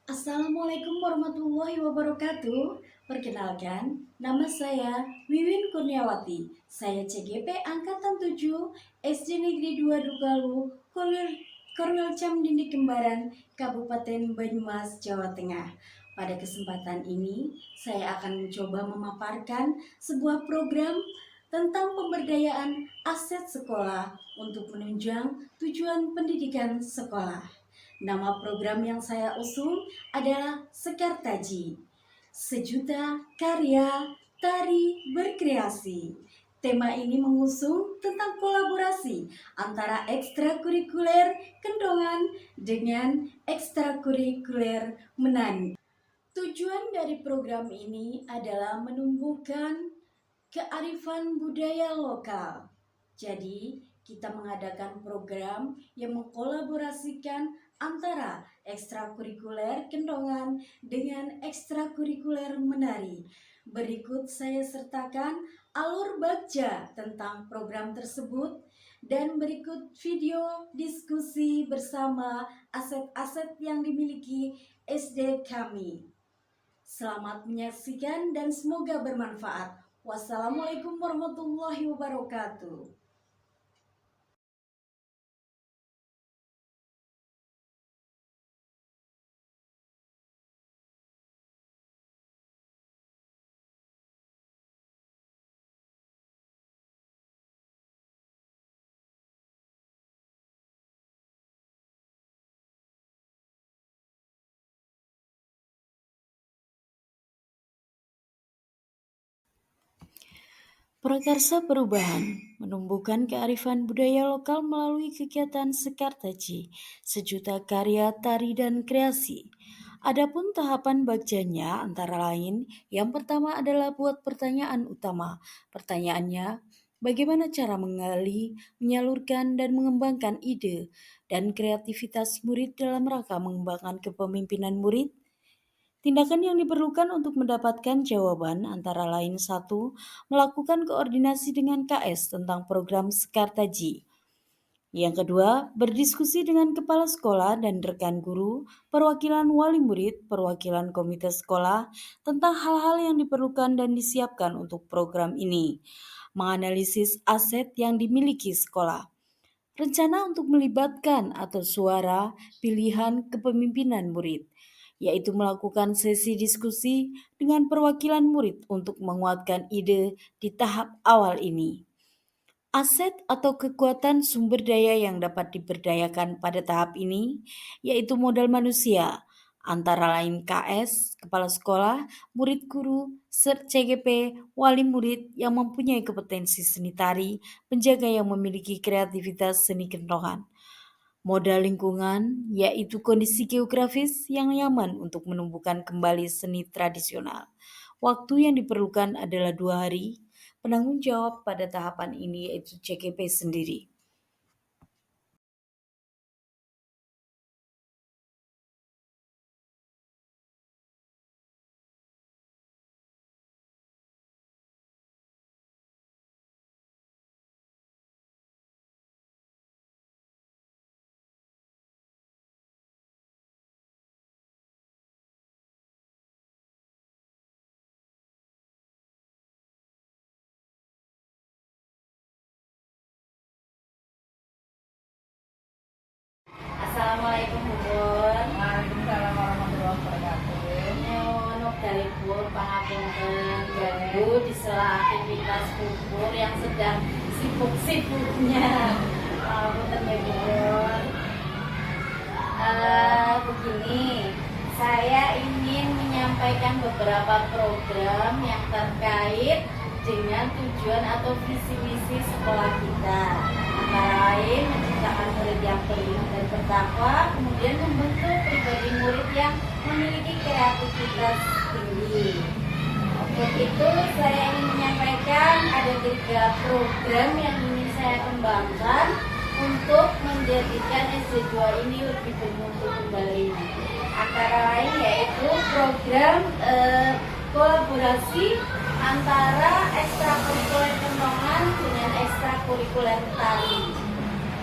Assalamualaikum warahmatullahi wabarakatuh. Perkenalkan, nama saya Wiwin Kurniawati. Saya CGP Angkatan 7, SD Negeri 2 Dukalu, Korwil Camdindi Kembaran, Kabupaten Banyumas, Jawa Tengah. Pada kesempatan ini, saya akan mencoba memaparkan sebuah program tentang pemberdayaan aset sekolah untuk menunjang tujuan pendidikan sekolah. Nama program yang saya usung adalah Sekar Taji, Sejuta Karya Tari Berkreasi. Tema ini mengusung tentang kolaborasi antara ekstrakurikuler kendongan dengan ekstrakurikuler menari. Tujuan dari program ini adalah menumbuhkan kearifan budaya lokal. Jadi, kita mengadakan program yang mengkolaborasikan antara ekstrakurikuler kendongan dengan ekstrakurikuler menari. Berikut saya sertakan alur baca tentang program tersebut dan berikut video diskusi bersama aset-aset yang dimiliki SD kami. Selamat menyaksikan dan semoga bermanfaat. Wassalamualaikum warahmatullahi wabarakatuh. Prakarsa Perubahan menumbuhkan kearifan budaya lokal melalui kegiatan Sekar Taji, Sejuta Karya Tari dan Kreasi. Adapun tahapan bagiannya antara lain, yang pertama adalah buat pertanyaan utama. Pertanyaannya, bagaimana cara menggali, menyalurkan, dan mengembangkan ide dan kreativitas murid dalam rangka mengembangkan kepemimpinan murid? Tindakan yang diperlukan untuk mendapatkan jawaban antara lain satu, melakukan koordinasi dengan KS tentang program Sekartaji. Yang kedua, berdiskusi dengan kepala sekolah dan rekan guru, perwakilan wali murid, perwakilan komite sekolah tentang hal-hal yang diperlukan dan disiapkan untuk program ini. Menganalisis aset yang dimiliki sekolah. Rencana untuk melibatkan atau suara pilihan kepemimpinan murid, yaitu melakukan sesi diskusi dengan perwakilan murid untuk menguatkan ide di tahap awal ini. Aset atau kekuatan sumber daya yang dapat diberdayakan pada tahap ini, yaitu modal manusia, antara lain KS, kepala sekolah, murid guru, CGP, wali murid yang mempunyai kompetensi seni tari, penjaga yang memiliki kreativitas seni kentongan. Modal lingkungan, yaitu kondisi geografis yang nyaman untuk menumbuhkan kembali seni tradisional. Waktu yang diperlukan adalah 2 hari. Penanggung jawab pada tahapan ini yaitu CGP sendiri. Assalamualaikum Bun. Waalaikumsalam warahmatullahi wabarakatuh. Nyuwun dalipun pangapunten ganggu di sela aktivitas kubur yang sedang sibuk-sibuknya. Pangapunten ya Bun. Begini, saya ingin menyampaikan beberapa program yang terkait dengan tujuan atau visi misi sekolah kita. Antara lain menciptakan murid yang beriman dan bertakwa, kemudian membentuk pribadi murid yang memiliki kreativitas tinggi. Untuk itu saya ingin menyampaikan ada 3 program yang ingin saya kembangkan untuk menjadikan SD2 ini lebih bermutu kembali. Antara lain yaitu program kolaborasi antara ekstrakurikuler kentongan dengan ekstrakurikuler tari.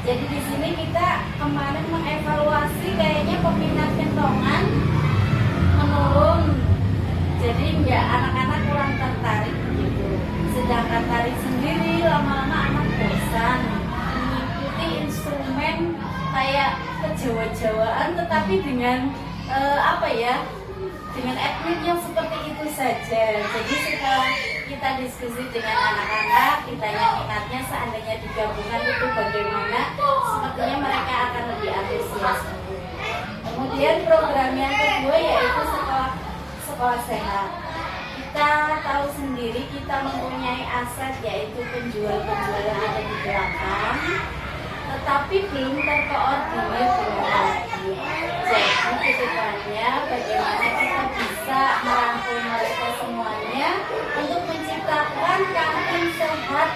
Jadi di sini kita kemarin mengevaluasi kayaknya peminat kentongan menurun. Jadi nggak, anak-anak kurang tertarik gitu. Sedangkan tari sendiri lama-lama anak bosan mengikuti instrumen kayak kejawa-jawaan, tetapi dengan apa ya, dengan etnik yang seperti itu saja. Jadi setelah kita diskusi dengan anak-anak, kita yang minatnya seandainya digabungkan itu bagaimana, sepertinya mereka akan lebih antusias. Kemudian program yang kedua yaitu sekolah sehat. Kita tahu sendiri kita mempunyai aset yaitu penjual-penjual yang ada di belakang, tetapi belum terkoordinir dengan baik. Jadi kedepannya bagaimana kita bisa merangkul mereka semuanya untuk menciptakan kantin sehat.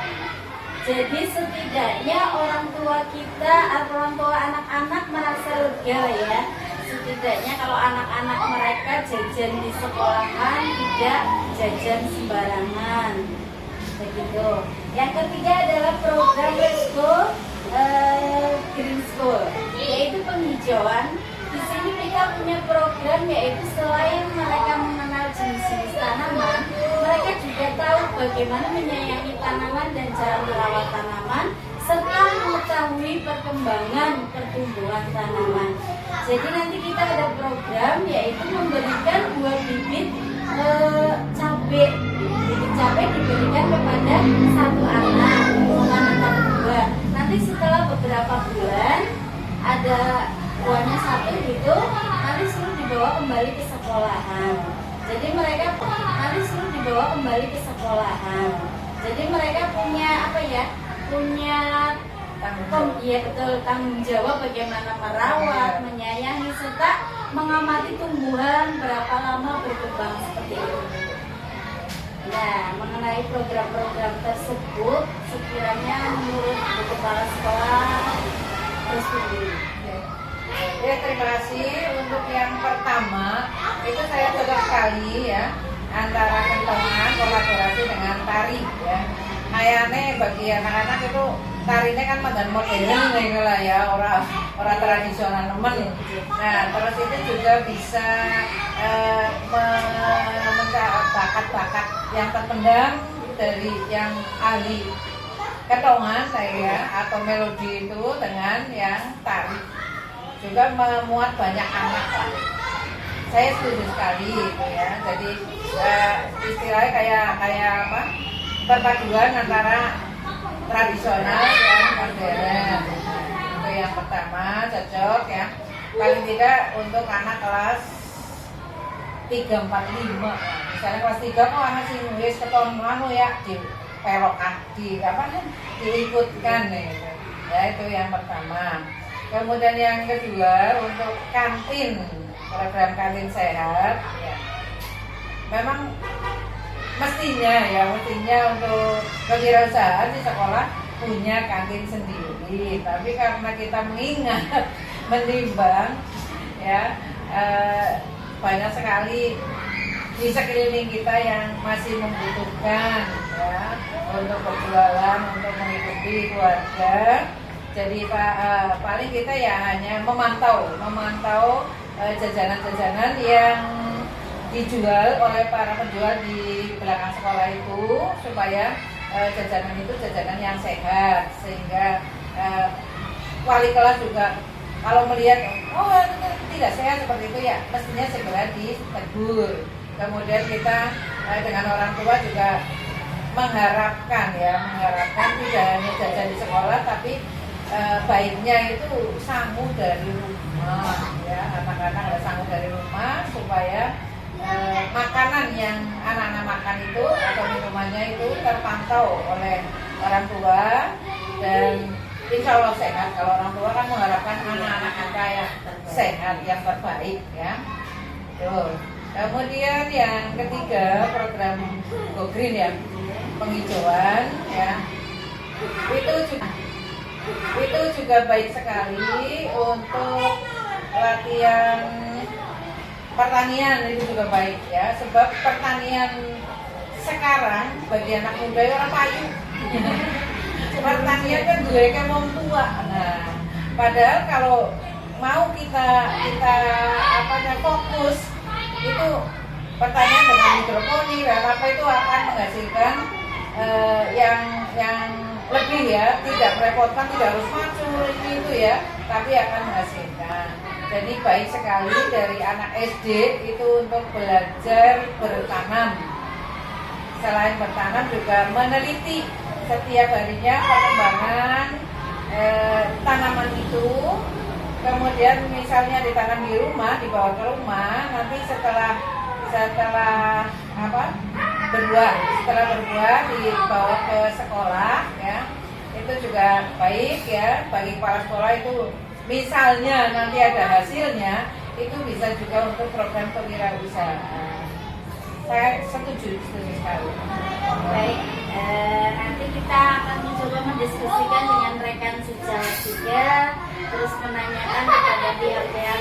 Jadi setidaknya orang tua kita atau orang tua anak-anak merasa lega ya. Setidaknya kalau anak-anak mereka jajan di sekolahan tidak jajan sembarangan. Begitu. Yang ketiga adalah program Let's Go Green School, yaitu penghijauan. Di sini kita punya program yaitu selain mereka mengenal jenis-jenis tanaman, mereka juga tahu bagaimana menyayangi tanaman dan cara merawat tanaman, serta mengetahui perkembangan pertumbuhan tanaman. Jadi nanti kita ada program yaitu memberikan 2 bibit cabai. Bibit cabai diberikan kepada 1 anak, bukan anak 2. Nanti setelah beberapa bulan ada buahnya 1 gitu, nanti suruh dibawa kembali ke sekolahan. Jadi mereka nanti suruh dibawa kembali ke sekolahan. Jadi mereka punya apa ya? Punya ya betul, tanggung jawab bagaimana merawat, menyayangi, serta mengamati tumbuhan berapa lama berkembang seperti itu. Nah, mengenai program-program tersebut, sekiranya menurut Bu Kepala Sekolah tersebut. Ya, terima kasih. Untuk yang pertama, itu saya cocok sekali ya antara kentongan kolaborasi dengan tari ya. Kayaknya bagi anak-anak itu tarinya kan modern nih lah ya, orang tradisional nemen. Nah, terus itu juga bisa bakat-bakat yang terpendam dari yang ahli kentongan saya atau melodi itu dengan yang tari, juga memuat banyak anak lah. Saya setuju sekali itu ya. Jadi istilahnya kayak apa? Perpaduan antara tradisional dan modern. Itu yang pertama, cocok ya. Paling tidak untuk anak kelas 3, 4, 5. Misalnya kelas 3 kok masih nulis keton ya di pelokan di apa kan diikutkan nih. Ya, itu yang pertama. Kemudian yang kedua untuk kantin, program kantin sehat ya. Memang mestinya untuk kewirausahaan di sekolah punya kantin sendiri, tapi karena kita mengingat menimbang ya banyak sekali di sekeliling kita yang masih membutuhkan ya untuk berjualan, untuk menghidupi keluarga. Jadi paling kita ya hanya memantau jajanan-jajanan yang dijual oleh para penjual di belakang sekolah itu, supaya jajanan itu jajanan yang sehat, sehingga wali kelas juga kalau melihat itu tidak sehat seperti itu ya mestinya segera ditegur. Kemudian kita dengan orang tua juga mengharapkan tidak hanya jajan di sekolah, tapi baiknya itu sangu dari rumah ya, anak-anak ada sangu dari rumah supaya makanan yang anak-anak makan itu atau minumannya itu terpantau oleh orang tua dan insya Allah sehat. Kalau orang tua kan mengharapkan anak-anak kita yang sehat, yang terbaik ya. Tuh. Kemudian yang ketiga program Go Green ya, penghijauan ya. Itu juga baik sekali untuk latihan pertanian, itu juga baik ya, sebab pertanian sekarang bagi anak muda itu orang payu. Pertanian kan juga kan mau tua. Nah, padahal kalau mau kita fokus itu pertanian dengan hidroponik dan apa itu akan menghasilkan yang lebih ya, tidak merepotkan, tidak harus macul ini itu ya, tapi akan menghasilkan. Jadi baik sekali dari anak SD itu untuk belajar bertanam. Selain bertanam juga meneliti setiap harinya perkembangan tanaman itu. Kemudian misalnya ditanam di rumah, dibawa ke rumah, nanti setelah berbuah dibawa ke sekolah ya. Itu juga baik ya bagi kepala sekolah itu. Misalnya nanti ada hasilnya, itu bisa juga untuk program kewirausahaan. Saya setuju sekali. Baik, nanti kita akan mencoba mendiskusikan dengan rekan sejawat juga, terus menanyakan kepada pihak-pihak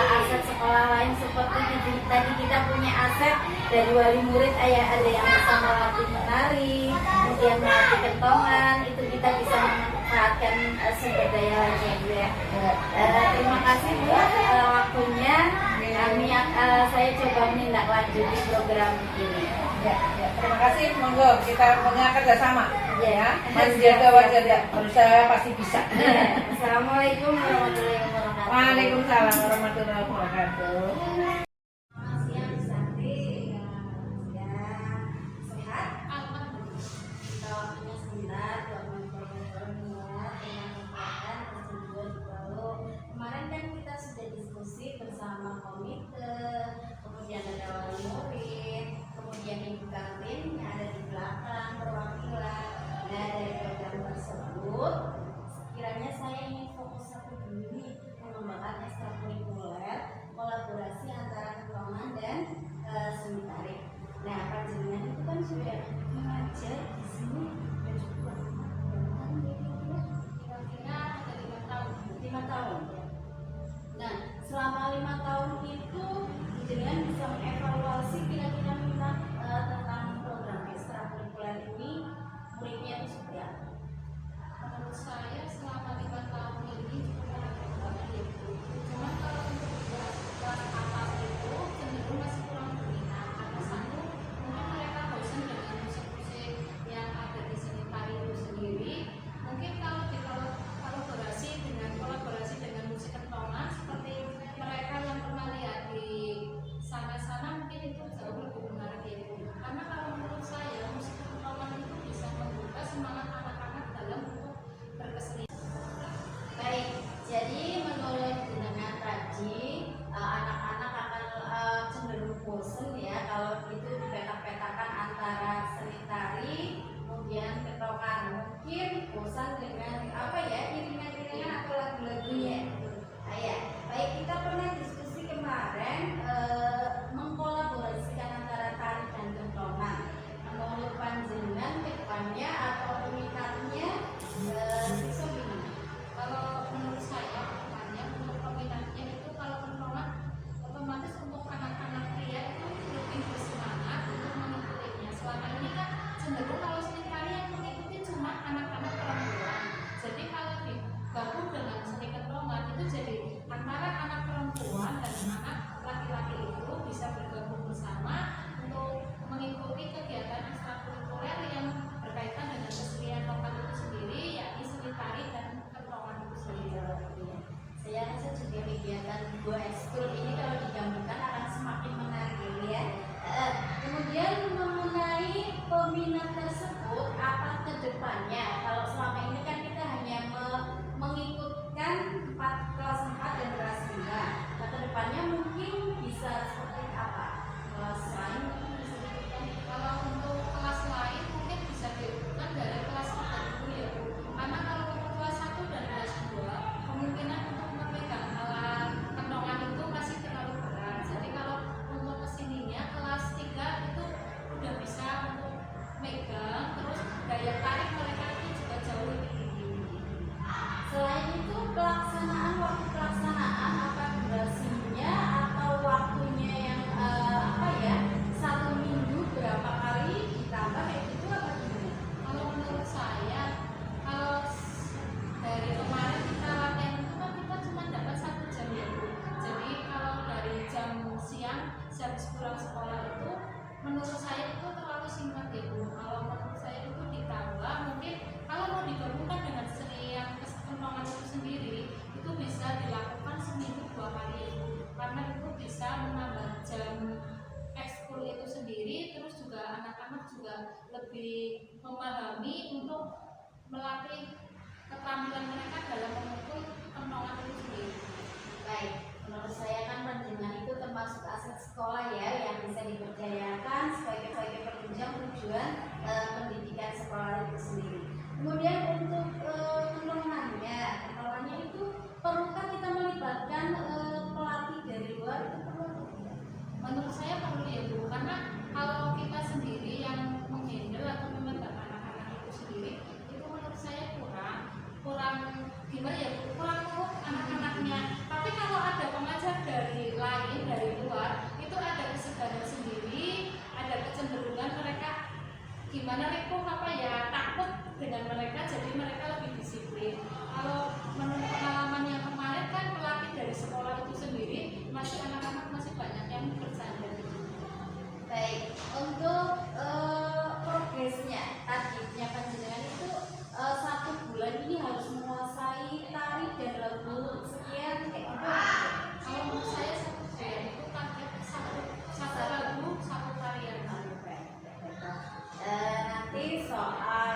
aset sekolah lain seperti tadi kita punya aset dari wali murid, ada yang bisa melatih menari, kemudian melatih kentongan, itu kita bisa memanfaatkan sumber daya lainnya Bu ya. Terima kasih Bu waktunya. Saya coba menindaklanjuti program ini. Ya, terima kasih. Monggo kita kerjasama. Ya, Menjaga wajah berusaha pasti bisa. Assalamualaikum warahmatullahi wabarakatuh. Waalaikumsalam warahmatullahi wabarakatuh. Siang Santi, ya sehat. Kita waktunya sebentar buat ngobrol-ngobrol tentang pertumbuhan baru. Kemarin kan kita sudah diskusi bersama komite, kemudian ada wali murid, kemudian ibu kantin yang ada di belakang perwakilan. Nah, dari program tersebut, sekiranya saya ingin fokus satu dulu nih, mengembangkan ekstrakurikuler, kolaborasi antara kentongan dan seni tari. Nah, panjenengan itu kan sudah mengajar di sini dan juga kira-kira ada 5 tahun. 5 tahun. Nah, selama 5 tahun itu jenengan bisa mengevaluasi kira-kira minat tentang program ekstrakurikuler ini, muridnya itu seperti apa? Menurut saya selama 5 tahun ini cukup baik. Cuma kalau untuk kelas atas itu cenderung masih kurang berminat. Karena satu, mungkin mereka lebih memahami untuk melatih keterampilan mereka dalam memukul kentongan itu sendiri. Baik, menurut saya kan panjenengan itu termasuk aset sekolah ya, yang bisa dipercayakan sebagai penunjang tujuan pendidikan sekolah itu sendiri. Kemudian untuk kentongannya itu perlukah kita melibatkan pelatih dari luar, itu perlu atau tidak? Menurut saya perlu ya Bu, karena kalau kita sendiri yang menghandle atau memegang anak-anak itu sendiri, itu menurut saya kurang gimana ya Bu, kurang cukup anak-anaknya. Tapi kalau ada pengajar dari lain, dari luar, itu ada kesegaran sendiri, ada kecenderungan mereka gimana Riko takut dengan mereka, jadi mereka lebih disiplin. Kalau menurut pengalaman yang kemarin kan pelatih dari sekolah itu sendiri anak-anak masih banyak yang bercanda. Baik, untuk progresnya targetnya panjenengan itu 1 bulan ini harus menguasai tari dan lagu sekian kayak gitu. Kalau menurut saya 1 bulan itu target satu lagu, 1 tarian. Nanti soal